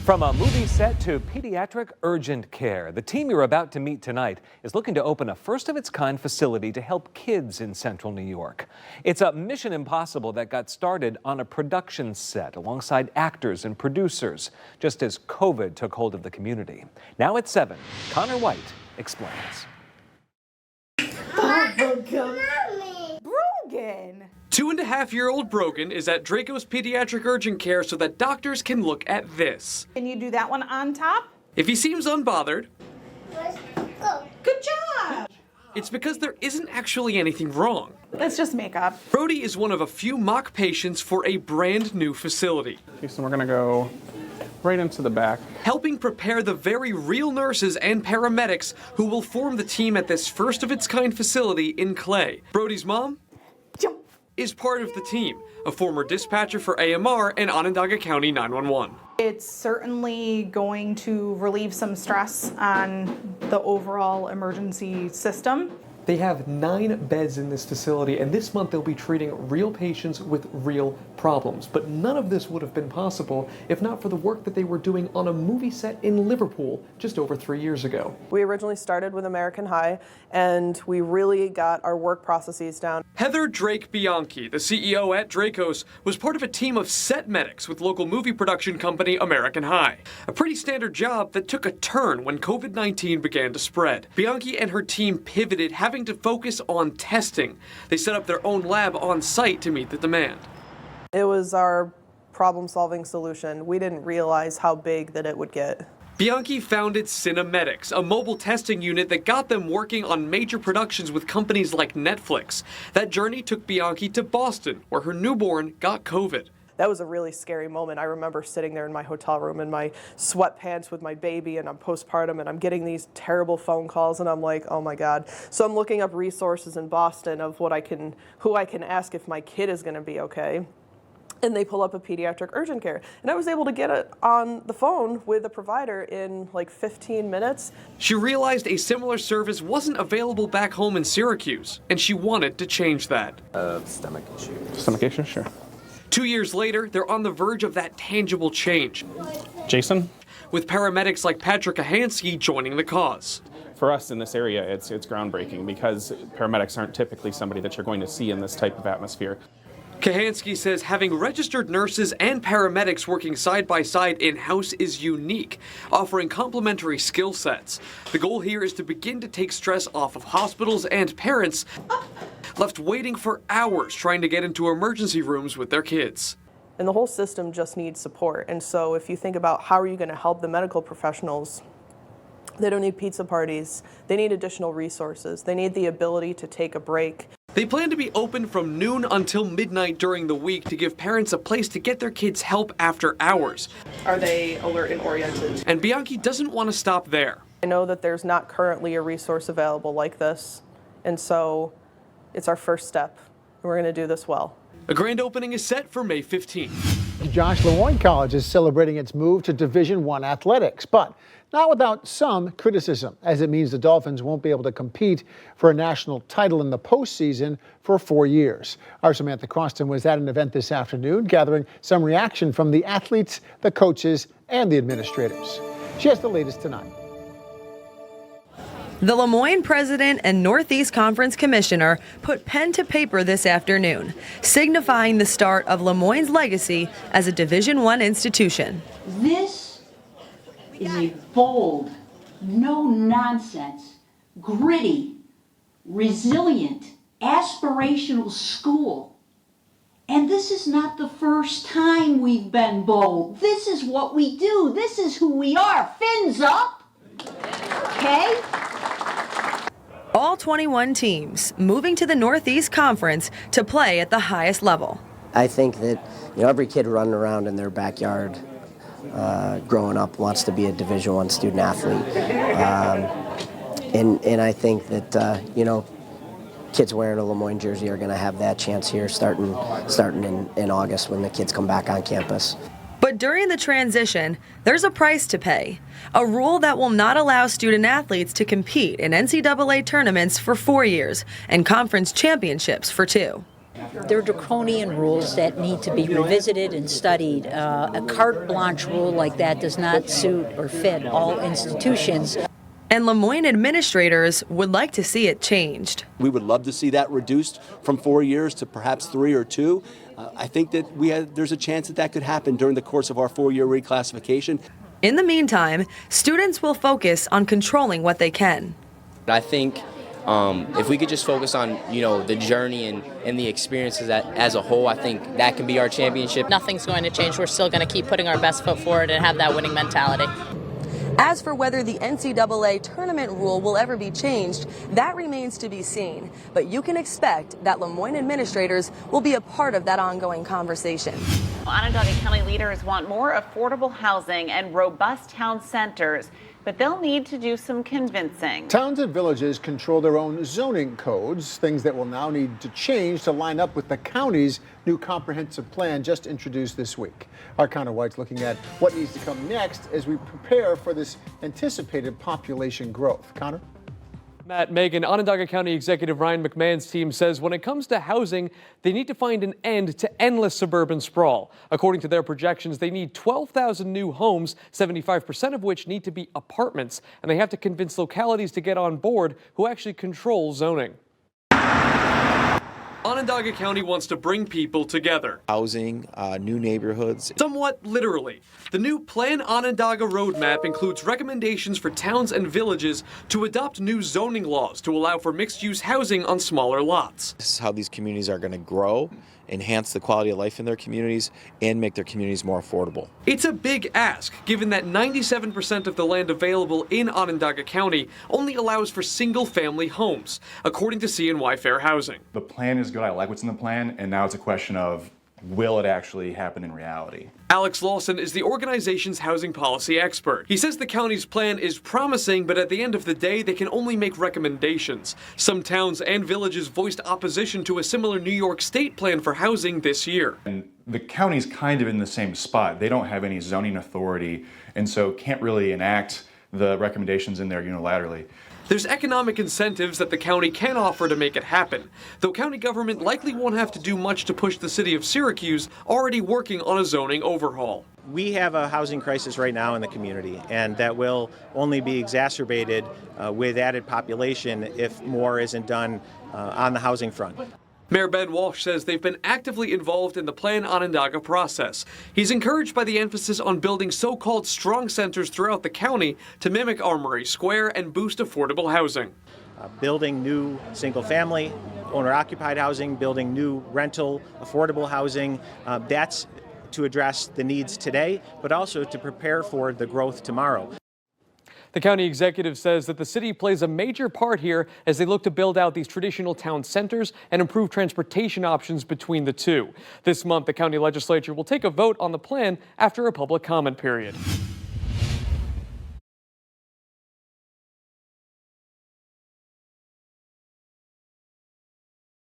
From a movie set to pediatric urgent care, the team you're about to meet tonight is looking to open a first-of-its-kind facility to help kids in central New York. It's a mission impossible that got started on a production set alongside actors and producers, just as COVID took hold of the community. Now at 7, Connor White explains. Brogan! 2.5-year-old Brogan is at Drakos Pediatric Urgent Care so that doctors can look at this. Can you do that one on top? If he seems unbothered, Good job! it's because there isn't actually anything wrong. It's just makeup. Brody is one of a few mock patients for a brand new facility. Okay, so we're gonna go right into the back. Helping prepare the very real nurses and paramedics who will form the team at this first-of-its-kind facility in Clay. Brody's mom is part of the team, a former dispatcher for AMR and Onondaga County 911. It's certainly going to relieve some stress on the overall emergency system. They have 9 beds in this facility, and this month they'll be treating real patients with real problems. But none of this would have been possible if not for the work that they were doing on a movie set in Liverpool just over 3 years ago. We originally started with American High, and we really got our work processes down. Heather Drake Bianchi, the CEO at Drakos, was part of a team of set medics with local movie production company American High. A pretty standard job that took a turn when COVID-19 began to spread. Bianchi and her team pivoted, having to focus on testing. They set up their own lab on site to meet the demand. It was our problem-solving solution. We didn't realize how big that it would get. Bianchi founded CineMedics, a mobile testing unit that got them working on major productions with companies like Netflix. That journey took Bianchi to Boston, where her newborn got COVID. That was a really scary moment. I remember sitting there in my hotel room in my sweatpants with my baby, and I'm postpartum, and I'm getting these terrible phone calls, and I'm like, oh my God. So I'm looking up resources in Boston of who I can ask if my kid is going to be okay. And they pull up a pediatric urgent care. And I was able to get it on the phone with a provider in like 15 minutes. She realized a similar service wasn't available back home in Syracuse, and she wanted to change that. Stomach issue. Stomach issue, sure. 2 years later, they're on the verge of that tangible change, Jason? with paramedics like Patrick Kahansky joining the cause. For us in this area, it's groundbreaking because paramedics aren't typically somebody that you're going to see in this type of atmosphere. Kahansky says having registered nurses and paramedics working side by side in-house is unique, offering complementary skill sets. The goal here is to begin to take stress off of hospitals and parents left waiting for hours trying to get into emergency rooms with their kids. And the whole system just needs support. And so if you think about how are you going to help the medical professionals, they don't need pizza parties. They need additional resources. They need the ability to take a break. They plan to be open from noon until midnight during the week to give parents a place to get their kids help after hours. Are they alert and oriented? And Bianchi doesn't want to stop there. I know that there's not currently a resource available like this. And so it's our first step. And we're going to do this well. A grand opening is set for May 15th. LeMoyne College is celebrating its move to Division I athletics, but not without some criticism, as it means the Dolphins won't be able to compete for a national title in the postseason for 4 years. Our Samantha Croston was at an event this afternoon, gathering some reaction from the athletes, the coaches, and the administrators. She has the latest tonight. The LeMoyne president and Northeast Conference commissioner put pen to paper this afternoon, signifying the start of LeMoyne's legacy as a Division I institution. This is a bold, no-nonsense, gritty, resilient, aspirational school. And this is not the first time we've been bold. This is what we do. This is who we are. Fins up. Okay? All 21 teams moving to the Northeast Conference to play at the highest level. I think that every kid running around in their backyard growing up wants to be a Division I student athlete. And I think that, kids wearing a LeMoyne jersey are going to have that chance here starting in August when the kids come back on campus. But during the transition, there's a price to pay. A rule that will not allow student athletes to compete in NCAA tournaments for 4 years and conference championships for 2. There are draconian rules that need to be revisited and studied. A carte blanche rule like that does not suit or fit all institutions. And LeMoyne administrators would like to see it changed. We would love to see that reduced from 4 years to perhaps 3 or 2. I think that there's a chance that could happen during the course of our 4-year reclassification. In the meantime, students will focus on controlling what they can. I think if we could just focus on, the journey and the experiences as a whole, I think that can be our championship. Nothing's going to change. We're still going to keep putting our best foot forward and have that winning mentality. As for whether the NCAA tournament rule will ever be changed, that remains to be seen. But you can expect that LeMoyne administrators will be a part of that ongoing conversation. Onondaga County leaders want more affordable housing and robust town centers, but they'll need to do some convincing. Towns and villages control their own zoning codes, things that will now need to change to line up with the county's new comprehensive plan just introduced this week. Our Connor White's looking at what needs to come next as we prepare for this anticipated population growth. Connor? Matt, Megan, Onondaga County Executive Ryan McMahon's team says when it comes to housing, they need to find an end to endless suburban sprawl. According to their projections, they need 12,000 new homes, 75% of which need to be apartments, and they have to convince localities to get on board who actually control zoning. Onondaga County wants to bring people together. Housing, new neighborhoods. Somewhat literally. The new Plan Onondaga roadmap includes recommendations for towns and villages to adopt new zoning laws to allow for mixed-use housing on smaller lots. This is how these communities are going to grow, enhance the quality of life in their communities, and make their communities more affordable. It's a big ask, given that 97% of the land available in Onondaga County only allows for single-family homes, according to CNY Fair Housing. The plan is good. I like what's in the plan, and now it's a question of will it actually happen in reality? Alex Lawson is the organization's housing policy expert. He says the county's plan is promising, but at the end of the day, they can only make recommendations. Some towns and villages voiced opposition to a similar New York State plan for housing this year. And the county's kind of in the same spot. They don't have any zoning authority, and so can't really enact the recommendations in there unilaterally. There's economic incentives that the county can offer to make it happen, though county government likely won't have to do much to push the city of Syracuse, already working on a zoning overhaul. We have a housing crisis right now in the community, and that will only be exacerbated with added population if more isn't done on the housing front. Mayor Ben Walsh says they've been actively involved in the Plan Onondaga process. He's encouraged by the emphasis on building so-called strong centers throughout the county to mimic Armory Square and boost affordable housing. Building new single-family, owner-occupied housing, building new rental, affordable housing, that's to address the needs today, but also to prepare for the growth tomorrow. The county executive says that the city plays a major part here as they look to build out these traditional town centers and improve transportation options between the two. This month, the county legislature will take a vote on the plan after a public comment period.